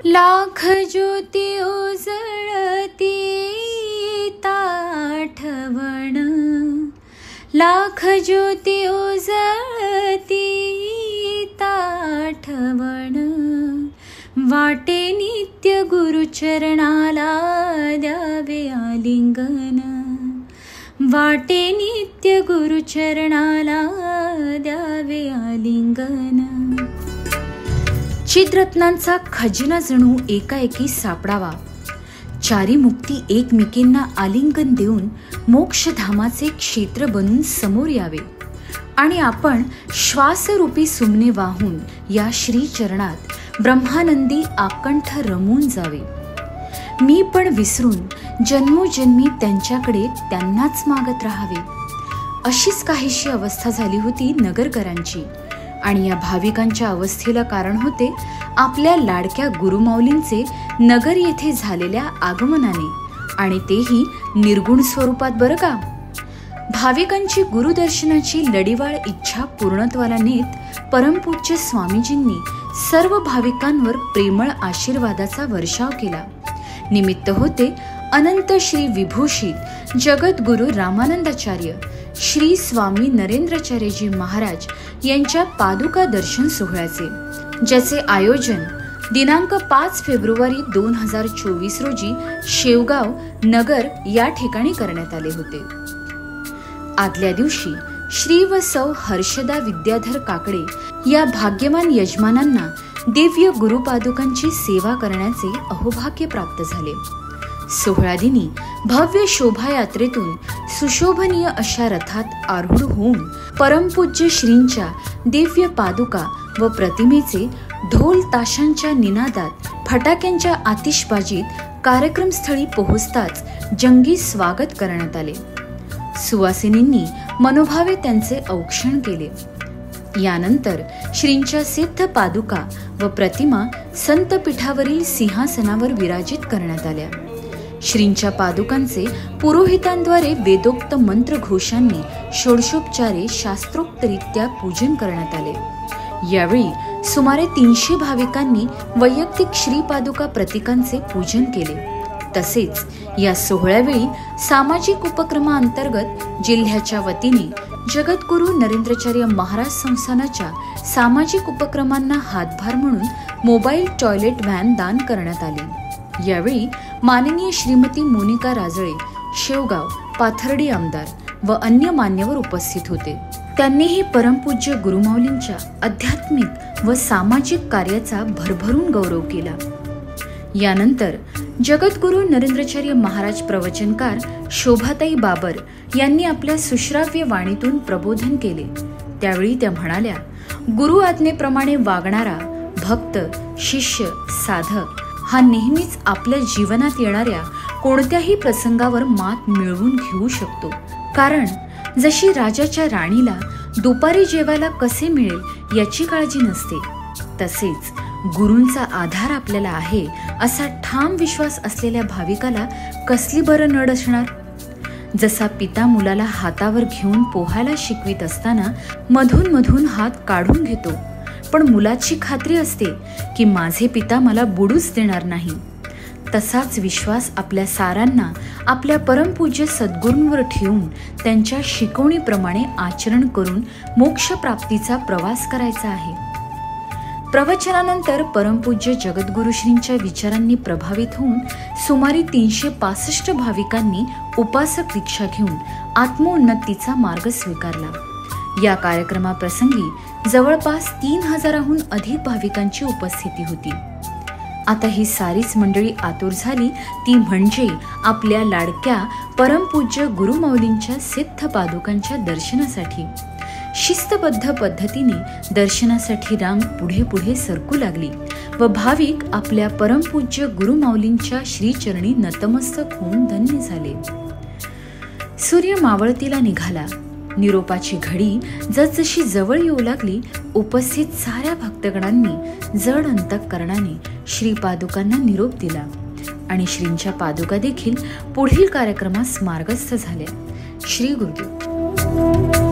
लाख ज्योती उजळती ताठवण, लाख ज्योती उजळती ताठवण, वाटे नित्य गुरुचरणाला द्यावे आलिंगन, वाटे नित्य गुरुचरणाला द्यावे आलिंगन. चित्ररत्नांचा खजिना जणू एकाएकी सापडावा, चारी मुक्ती एकमेकींना आलिंगन देऊन मोक्षधामाचे क्षेत्र बनून समोर यावे आणि आपण श्वासरूपी सुमने वाहून या श्री चरणात ब्रह्मानंदी आकंठ रमून जावे. मी पण विसरून जन्मोजन्मी त्यांच्याकडे त्यांनाच मागत राहावे, अशीच काहीशी अवस्था झाली होती नगरकरांची. आणि या भाविकांच्या अवस्थेला कारण होते आपल्या लाडक्या गुरुमाऊलींचे नगर येथे झालेल्या आगमनाने, आणि तेही निर्गुण स्वरूपात बरं का. भाविकांची गुरुदर्शनाची लढीवाळ इच्छा पूर्णत्वाला नेत परमपूज्य स्वामीजींनी सर्व भाविकांवर प्रेमळ आशीर्वादाचा वर्षाव केला. निमित्त होते अनंत श्री विभूषित जगद्गुरु रामानंदाचार्य श्री स्वामी नरेंद्राचार्यजी महाराज यांच्या पादुका दर्शन सोहळ्याचे, ज्याचे आयोजन दिनांक 5 फेब्रुवारी 2024 रोजी शेवगाव नगर या ठिकाणी करण्यात आले होते. आदल्या दिवशी श्री व सौ हर्षदा विद्याधर काकडे या भाग्यवान यजमानांना दिव्य गुरुपादुकांची सेवा करण्याचे अहोभाग्य प्राप्त झाले. सोहळा दिनी भव्य शोभायात्रेतून सुशोभनीय अशा रथात आरूढ होऊन परमपूज्य श्रींच्या दिव्य पादुका व प्रतिमेचे ढोल ताशांच्या निनादात, फटाक्यांच्या आतिषबाजीत कार्यक्रमस्थळी पोहोचताच जंगी स्वागत करण्यात आले. सुवासिनींनी मनोभावे त्यांचे औक्षण केले. यानंतर श्रींच्या सिद्ध पादुका व प्रतिमा संत पीठावरील सिंहासनावर विराजित करण्यात आल्या. श्रींच्या पादुकांचे पुरोहितांद्वारे वेदोक्त मंत्रघोषांनी षोडशोपचारे शास्त्रोक्तरित्या पूजन करण्यात आले. यावेळी सुमारे 300 भाविकांनी वैयक्तिक श्रीपादुका प्रतीकांचे पूजन केले. तसेच या सोहळ्यावेळी सामाजिक उपक्रमांतर्गत जिल्ह्याच्या वतीने जगद्गुरु नरेंद्राचार्य महाराज संस्थानाच्या सामाजिक उपक्रमांना हातभार म्हणून मोबाईल टॉयलेट व्हॅन दान करण्यात आली. यावेळी माननीय श्रीमती मोनिका राजळे, शेवगाव पाथर्डी आमदार व अन्य मान्यवर उपस्थित होते. त्यांनीही परमपूज्य गुरुमाऊलींच्या आध्यात्मिक व सामाजिक कार्याचा भरभरून गौरव केला. यानंतर जगद्गुरु नरेंद्राचार्य महाराज प्रवचनकार शोभाताई बाबर यांनी आपल्या सुश्राव्य वाणीतून प्रबोधन केले. त्यावेळी त्या म्हणाल्या, गुरु आज्ञेप्रमाणे वागणारा भक्त, शिष्य, साधक हा नेहमीच आपल्या जीवनात येणाऱ्या कोणत्याही प्रसंगावर मात मिळवून घेऊ शकतो. कारण जशी राजाच्या राणीला दुपारी जेवायला कसे मिळेल याची काळजी नसते, तसेच गुरूंचा आधार आपल्याला आहे असा ठाम विश्वास असलेल्या भाविकाला कसली बरं नड असणार. जसा पिता मुलाला हातावर घेऊन पोहायला शिकवित असताना मधून मधून हात काढून घेतो, पण मुलाची खात्री असते की माझे पिता मला बुडूच देणार नाही, तसाच विश्वास आपल्या सारांना आपल्या परमपूज्य सद्गुरूंवर ठेवून त्यांच्या शिकवणीप्रमाणे आचरण करून मोक्षप्राप्तीचा प्रवास करायचा आहे. प्रवचनानंतर परमपूज्य जगद्गुरुश्रींच्या विचारांनी प्रभावित होऊन सुमारे 365 भाविकांनी उपासक दीक्षा घेऊन आत्मोन्नतीचा मार्ग स्वीकारला. या कार्यक्रमाप्रसंगी जवळपास 3000हून अधिक भाविकांची उपस्थिती होती. आता ही सारीच मंडळी आतुर झाली ती म्हणजे आपल्या लाडक्या परमपूज्य गुरुमाऊलींच्या सिद्ध पादुकांच्या दर्शनासाठी. शिस्तबद्ध पद्धतीने दर्शनासाठी रांग पुढे पुढे सरकू लागली व भाविक आपल्या परमपूज्य गुरुमाऊलींच्या श्रीचरणी नतमस्तक होऊन धन्य झाले. सूर्य मावळतीला निघाला. निरोपाची घडी जसजशी जवळ येऊ लागली, उपस्थित साऱ्या भक्तगणांनी जड अंतःकरणाने श्रीपादुकांना निरोप दिला आणि श्रींच्या पादुका देखील पुढील कार्यक्रमास मार्गस्थ झाल्या. श्री गुरुदेव.